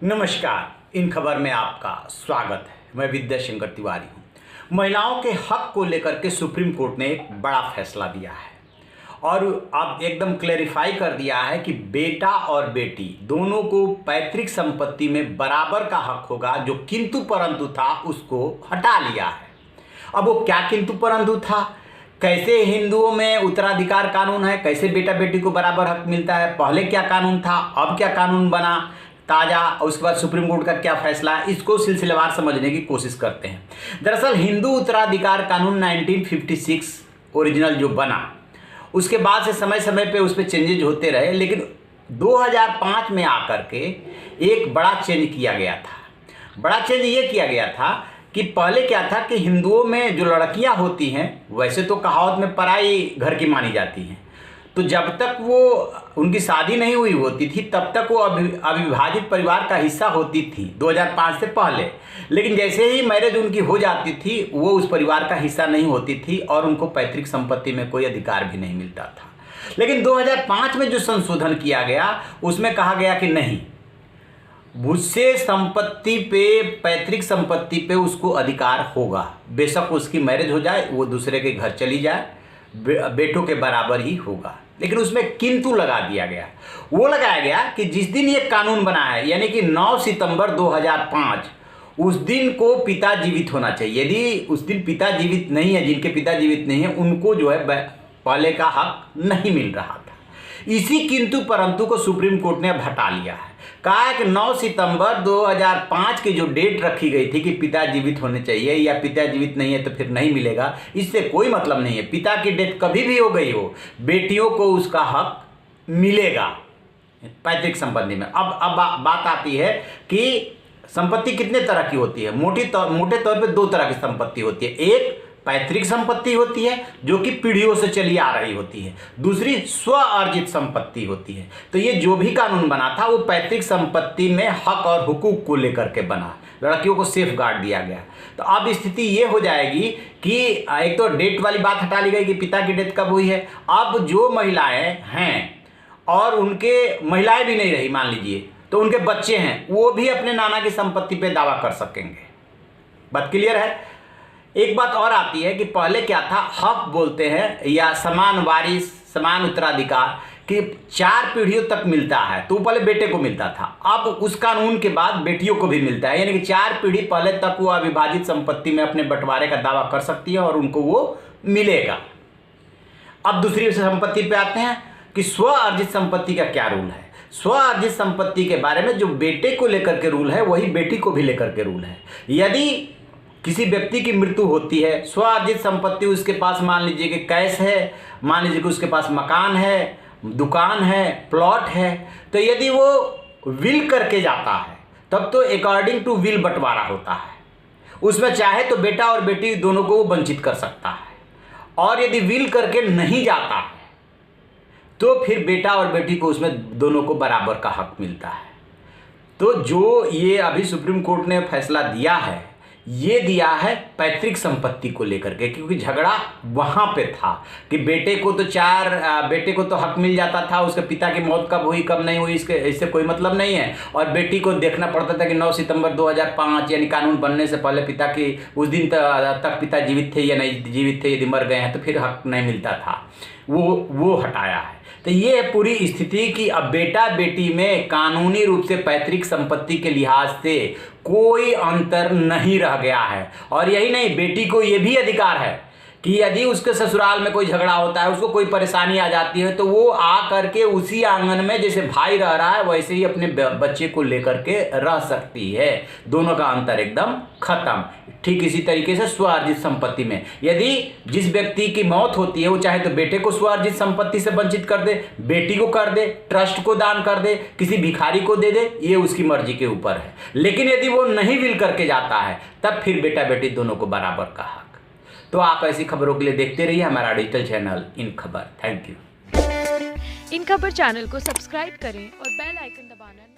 नमस्कार। इन खबर में आपका स्वागत है। मैं विद्याशंकर तिवारी हूँ। महिलाओं के हक को लेकर के सुप्रीम कोर्ट ने एक बड़ा फैसला दिया है और अब एकदम क्लेरिफाई कर दिया है कि बेटा और बेटी दोनों को पैतृक संपत्ति में बराबर का हक होगा। जो किंतु परंतु था उसको हटा लिया है। अब वो क्या किंतु परंतु था, कैसे हिंदुओं में उत्तराधिकार कानून है, कैसे बेटा बेटी को बराबर हक मिलता है, पहले क्या कानून था, अब क्या कानून बना ताज़ा, और उसके बाद सुप्रीम कोर्ट का क्या फैसला है, इसको सिलसिलेवार समझने की कोशिश करते हैं। दरअसल हिंदू उत्तराधिकार कानून 1956 ओरिजिनल जो बना, उसके बाद से समय समय पे उस पर चेंजेज होते रहे, लेकिन 2005 में आकर के एक बड़ा चेंज किया गया था। बड़ा चेंज ये किया गया था कि पहले क्या था कि हिंदुओं में जो लड़कियां होती हैं, वैसे तो कहावत में पराई घर की मानी जाती हैं, तो जब तक वो उनकी शादी नहीं हुई होती थी तब तक वो अविभाजित परिवार का हिस्सा होती थी 2005 से पहले। लेकिन जैसे ही मैरिज उनकी हो जाती थी वो उस परिवार का हिस्सा नहीं होती थी और उनको पैतृक संपत्ति में कोई अधिकार भी नहीं मिलता था। लेकिन 2005 में जो संशोधन किया गया उसमें कहा गया कि नहीं, मुझसे संपत्ति पे, पैतृक संपत्ति पे उसको अधिकार होगा, बेशक उसकी मैरिज हो जाए, वो दूसरे के घर चली जाए, बेटों के बराबर ही होगा। लेकिन उसमें किंतु लगा दिया गया। वो लगाया गया कि जिस दिन ये कानून बना है, यानी कि 9 सितंबर 2005, उस दिन को पिता जीवित होना चाहिए। यदि उस दिन पिता जीवित नहीं है, जिनके पिता जीवित नहीं है, उनको जो है पहले का हक नहीं मिल रहा था। इसी किंतु परंतु को सुप्रीम कोर्ट ने अब हटा लिया है। कहा है कि 9 सितंबर 2005 की जो डेट रखी गई थी कि पिता जीवित होने चाहिए या पिता जीवित नहीं है तो फिर नहीं मिलेगा, इससे कोई मतलब नहीं है। पिता की डेथ कभी भी हो गई हो, बेटियों को उसका हक मिलेगा पैतृक संपत्ति में। अब बात आती है कि संपत्ति कितने तरह की होती है। मोटे तौर पे 2 तरह की संपत्ति होती है। एक पैतृक संपत्ति होती है जो कि पीढ़ियों से चली आ रही होती है, दूसरी स्व अर्जित संपत्ति होती है। तो ये जो भी कानून बना था वो पैतृक संपत्ति में हक और हुकूक को लेकर के बना, लड़कियों को सेफ गार्ड दिया गया। तो अब स्थिति ये हो जाएगी कि एक तो डेट वाली बात हटा ली गई कि पिता की डेथ कब हुई है। अब जो महिलाएं हैं और उनके महिलाएं भी नहीं रही, मान लीजिए, तो उनके बच्चे हैं, वो भी अपने नाना की संपत्ति पे दावा कर सकेंगे। बात क्लियर है। एक बात और आती है कि पहले क्या था, हक बोलते हैं या समान वारिस, समान उत्तराधिकार कि 4 पीढ़ियों तक मिलता है, तो पहले बेटे को मिलता था। अब उस कानून के बाद बेटियों को भी मिलता है, यानी कि 4 पीढ़ी पहले तक वो अविभाजित संपत्ति में अपने बंटवारे का दावा कर सकती है और उनको वो मिलेगा। अब दूसरी संपत्ति पे आते हैं कि स्व अर्जित संपत्ति का क्या रूल है। स्व अर्जित संपत्ति के बारे में जो बेटे को लेकर के रूल है वही बेटी को भी लेकर के रूल है। यदि किसी व्यक्ति की मृत्यु होती है, स्वआर्जित संपत्ति उसके पास, मान लीजिए कि कैश है, मान लीजिए कि उसके पास मकान है, दुकान है, प्लॉट है, तो यदि वो विल करके जाता है तब तो अकॉर्डिंग टू विल बंटवारा होता है। उसमें चाहे तो बेटा और बेटी दोनों को वो वंचित कर सकता है, और यदि विल करके नहीं जाता है तो फिर बेटा और बेटी को उसमें दोनों को बराबर का हक मिलता है। तो जो ये अभी सुप्रीम कोर्ट ने फैसला दिया है, ये दिया है पैतृक संपत्ति को लेकर के, क्योंकि झगड़ा वहां पे था कि बेटे को तो हक मिल जाता था, उसके पिता की मौत कब हुई कब नहीं हुई इससे कोई मतलब नहीं है, और बेटी को देखना पड़ता था कि 9 सितंबर 2005 यानी कानून बनने से पहले पिता की उस दिन तक पिता जीवित थे या नहीं जीवित थे, यदि मर गए हैं तो फिर हक नहीं मिलता था। वो हटाया है। तो ये है पूरी स्थिति कि अब बेटा बेटी में कानूनी रूप से पैतृक संपत्ति के लिहाज से कोई अंतर नहीं रह गया है। और यही नहीं, बेटी को ये भी अधिकार है कि यदि उसके ससुराल में कोई झगड़ा होता है, उसको कोई परेशानी आ जाती है, तो वो आ करके उसी आंगन में जैसे भाई रह रहा है वैसे ही अपने बच्चे को लेकर के रह सकती है। दोनों का अंतर एकदम खत्म। ठीक इसी तरीके से स्वआर्जित संपत्ति में यदि जिस व्यक्ति की मौत होती है वो चाहे तो बेटे को स्वआर्जित संपत्ति से वंचित कर दे, बेटी को कर दे, ट्रस्ट को दान कर दे, किसी भिखारी को दे दे, ये उसकी मर्जी के ऊपर है। लेकिन यदि वो नहीं विल करके जाता है तब फिर बेटा बेटी दोनों को बराबर का हक। तो आप ऐसी खबरों के लिए देखते रहिए हमारा डिजिटल चैनल इन खबर। Thank you. इन खबर चैनल को सब्सक्राइब करें और बेल आइकन दबाना